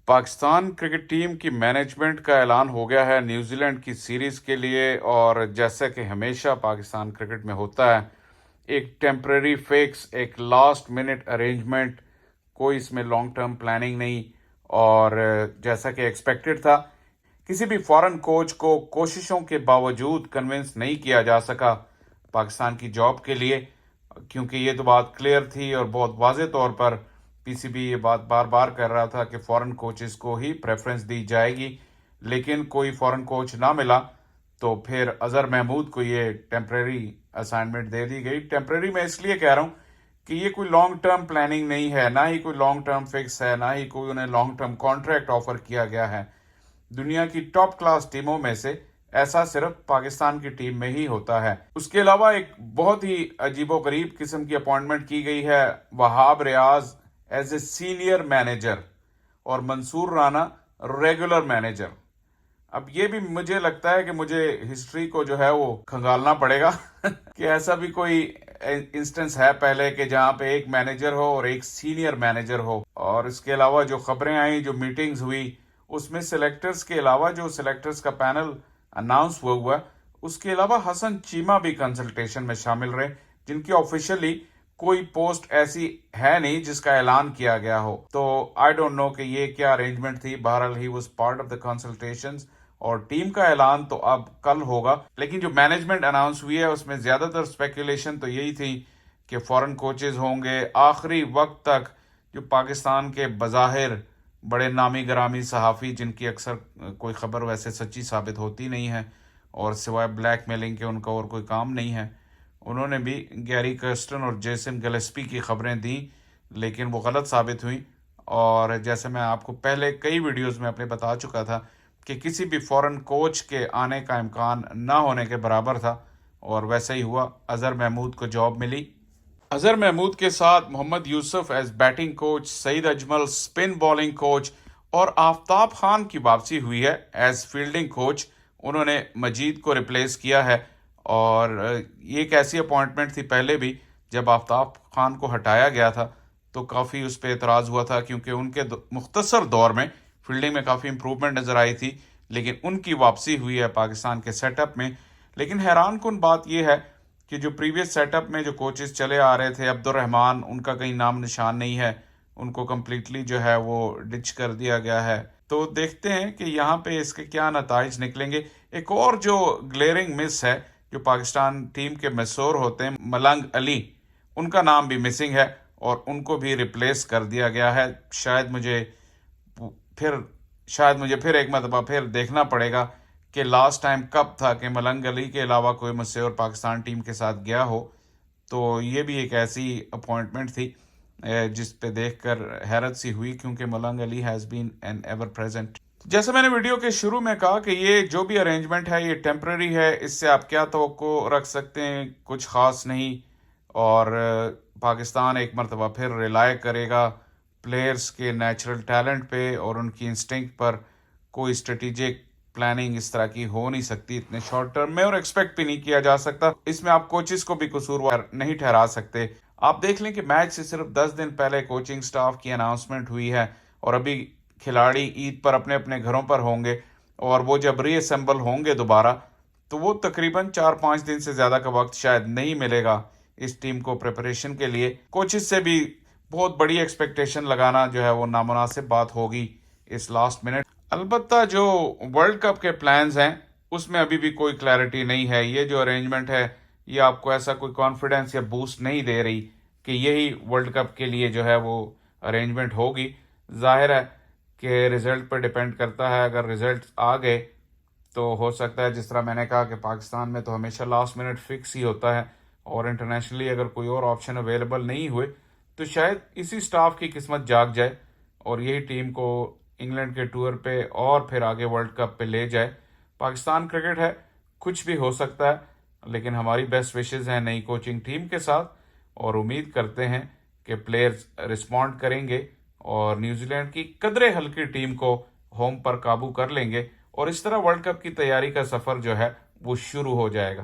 Pakistan cricket team کی management کا اعلان ہو گیا ہے نیوزی لینڈ کی سیریز کے لیے، اور جیسا کہ ہمیشہ پاکستان کرکٹ میں ہوتا ہے، ایک ٹیمپرری فکس، ایک لاسٹ منٹ ارینجمنٹ، کوئی اس میں لانگ ٹرم پلاننگ نہیں، اور جیسا کہ ایکسپیکٹڈ تھا، کسی بھی فارن کوچ کو کوششوں کے باوجود کنونس نہیں کیا جا سکا پاکستان کی جاب کے لیے، کیونکہ یہ تو بات کلیئر تھی اور بہت واضح طور پر پی سی بی یہ بات بار بار کر رہا تھا کہ فورن کوچز کو ہی پریفرنس دی جائے گی، لیکن کوئی فورن کوچ نہ ملا تو پھر اظہر محمود کو یہ ٹیمپریری اسائنمنٹ دے دی گئی۔ ٹیمپریری میں اس لیے کہہ رہا ہوں کہ یہ کوئی لانگ ٹرم پلاننگ نہیں ہے، نہ ہی کوئی لانگ ٹرم فکس ہے، نہ ہی کوئی انہیں لانگ ٹرم کانٹریکٹ آفر کیا گیا ہے۔ دنیا کی ٹاپ کلاس ٹیموں میں سے ایسا صرف پاکستان کی ٹیم میں ہی ہوتا ہے۔ اس کے علاوہ ایک بہت ہی عجیب و غریب قسم کی اپوائنٹمنٹ کی گئی ہے Wahab Riaz as a senior manager اور منصور رانا ریگولر مینیجر۔ اب یہ بھی مجھے لگتا ہے کہ مجھے ہسٹری کو جو ہے وہ کھنگالنا پڑے گا کہ ایسا بھی کوئی انسٹنس ہے پہلے کہ جہاں پہ ایک مینیجر ہو اور ایک سینئر مینیجر ہو۔ اور اس کے علاوہ جو خبریں آئیں، جو میٹنگز ہوئی، اس میں سلیکٹرز کے علاوہ جو سلیکٹرز کا پینل اناؤنس ہوا اس کے علاوہ حسن چیمہ بھی کنسلٹیشن میں شامل رہے، جن کی آفیشلی کوئی پوسٹ ایسی ہے نہیں جس کا اعلان کیا گیا ہو۔ تو آئی ڈونٹ نو کہ یہ کیا ارینجمنٹ تھی، بہرحال he was part of the consultations, اور ٹیم کا اعلان تو اب کل ہوگا۔ لیکن جو مینجمنٹ اناؤنس ہوئی ہے اس میں زیادہ تر اسپیکولیشن تو یہی تھی کہ فورن کوچز ہوں گے۔ آخری وقت تک جو پاکستان کے بظاہر بڑے نامی گرامی صحافی، جن کی اکثر کوئی خبر ویسے سچی ثابت ہوتی نہیں ہے اور سوائے بلیک میلنگ کے ان کا اور کوئی کام نہیں ہے، انہوں نے بھی گیری کرسٹن اور جیسن گلیسپی کی خبریں دیں، لیکن وہ غلط ثابت ہوئیں۔ اور جیسے میں آپ کو پہلے کئی ویڈیوز میں اپنے بتا چکا تھا کہ کسی بھی فورن کوچ کے آنے کا امکان نہ ہونے کے برابر تھا، اور ویسا ہی ہوا۔ اظہر محمود کو جاب ملی۔ اظہر محمود کے ساتھ محمد یوسف as batting coach, Saeed Ajmal سپن بالنگ کوچ، اور آفتاب خان کی واپسی ہوئی ہے ایز فیلڈنگ کوچ۔ انہوں نے مجید کو ریپلیس کیا ہے، اور یہ ایک ایسی اپوائنٹمنٹ تھی پہلے بھی جب آفتاب خان کو ہٹایا گیا تھا تو کافی اس پہ اعتراض ہوا تھا، کیونکہ ان کے مختصر دور میں فیلڈنگ میں کافی امپروومنٹ نظر آئی تھی، لیکن ان کی واپسی ہوئی ہے پاکستان کے سیٹ اپ میں۔ لیکن حیران کن بات یہ ہے کہ جو پریویس سیٹ اپ میں جو کوچز چلے آ رہے تھے، عبد الرحمان، ان کا کہیں نام نشان نہیں ہے، ان کو کمپلیٹلی جو ہے وہ ڈچ کر دیا گیا ہے۔ تو دیکھتے ہیں کہ یہاں پہ اس کے کیا نتائج نکلیں گے۔ ایک اور جو گلیئرنگ مس ہے جو پاکستان ٹیم کے مسور ہوتے ہیں، ملنگ علی، ان کا نام بھی مسنگ ہے اور ان کو بھی ریپلیس کر دیا گیا ہے۔ شاید مجھے پھر ایک مرتبہ پھر دیکھنا پڑے گا کہ لاسٹ ٹائم کب تھا کہ ملنگ علی کے علاوہ کوئی مسور پاکستان ٹیم کے ساتھ گیا ہو۔ تو یہ بھی ایک ایسی اپوائنٹمنٹ تھی جس پہ دیکھ کر حیرت سی ہوئی، کیونکہ Malang Ali has been an ever present. جیسے میں نے ویڈیو کے شروع میں کہا کہ یہ جو بھی ارینجمنٹ ہے یہ ٹیمپرری ہے، اس سے آپ کیا توقع رکھ سکتے ہیں؟ کچھ خاص نہیں، اور پاکستان ایک مرتبہ پھر ریلائی کرے گا پلیئرز کے نیچرل ٹیلنٹ پہ اور ان کی انسٹنکٹ پر۔ کوئی اسٹریٹجک پلاننگ اس طرح کی ہو نہیں سکتی اتنے شارٹ ٹرم میں، اور ایکسپیکٹ بھی نہیں کیا جا سکتا۔ اس میں آپ کوچز کو بھی قصوروار نہیں ٹھہرا سکتے۔ آپ دیکھ لیں کہ میچ سے صرف 10 دن پہلے کوچنگ سٹاف کی اناؤنسمنٹ ہوئی ہے، اور ابھی کھلاڑی عید پر اپنے اپنے گھروں پر ہوں گے، اور وہ جب ری اسمبل ہوں گے دوبارہ تو وہ تقریباً 4-5 دن سے زیادہ کا وقت شاید نہیں ملے گا اس ٹیم کو پریپریشن کے لیے۔ کوچز سے بھی بہت بڑی ایکسپیکٹیشن لگانا جو ہے وہ نامناسب بات ہوگی اس لاسٹ منٹ۔ البتہ جو ورلڈ کپ کے پلانز ہیں اس میں ابھی بھی کوئی کلیئرٹی نہیں ہے۔ یہ جو ارینجمنٹ ہے یہ آپ کو ایسا کوئی کانفیڈنس یا بوسٹ نہیں دے رہی کہ یہی ورلڈ کپ کے لیے جو ہے وہ ارینجمنٹ ہوگی۔ ظاہر ہے کہ رزلٹ پر ڈیپینڈ کرتا ہے، اگر رزلٹ آ گئے تو ہو سکتا ہے، جس طرح میں نے کہا کہ پاکستان میں تو ہمیشہ لاسٹ منٹ فکس ہی ہوتا ہے، اور انٹرنیشنلی اگر کوئی اور آپشن اویلیبل نہیں ہوئے تو شاید اسی سٹاف کی قسمت جاگ جائے اور یہی ٹیم کو انگلینڈ کے ٹور پہ اور پھر آگے ورلڈ کپ پہ لے جائے۔ پاکستان کرکٹ ہے، کچھ بھی ہو سکتا ہے، لیکن ہماری بیسٹ وشز ہیں نئی کوچنگ ٹیم کے ساتھ، اور امید کرتے ہیں کہ پلیئرز رسپونڈ کریں گے اور نیوزی لینڈ کی قدرے ہلکی ٹیم کو ہوم پر قابو کر لیں گے، اور اس طرح ورلڈ کپ کی تیاری کا سفر جو ہے وہ شروع ہو جائے گا۔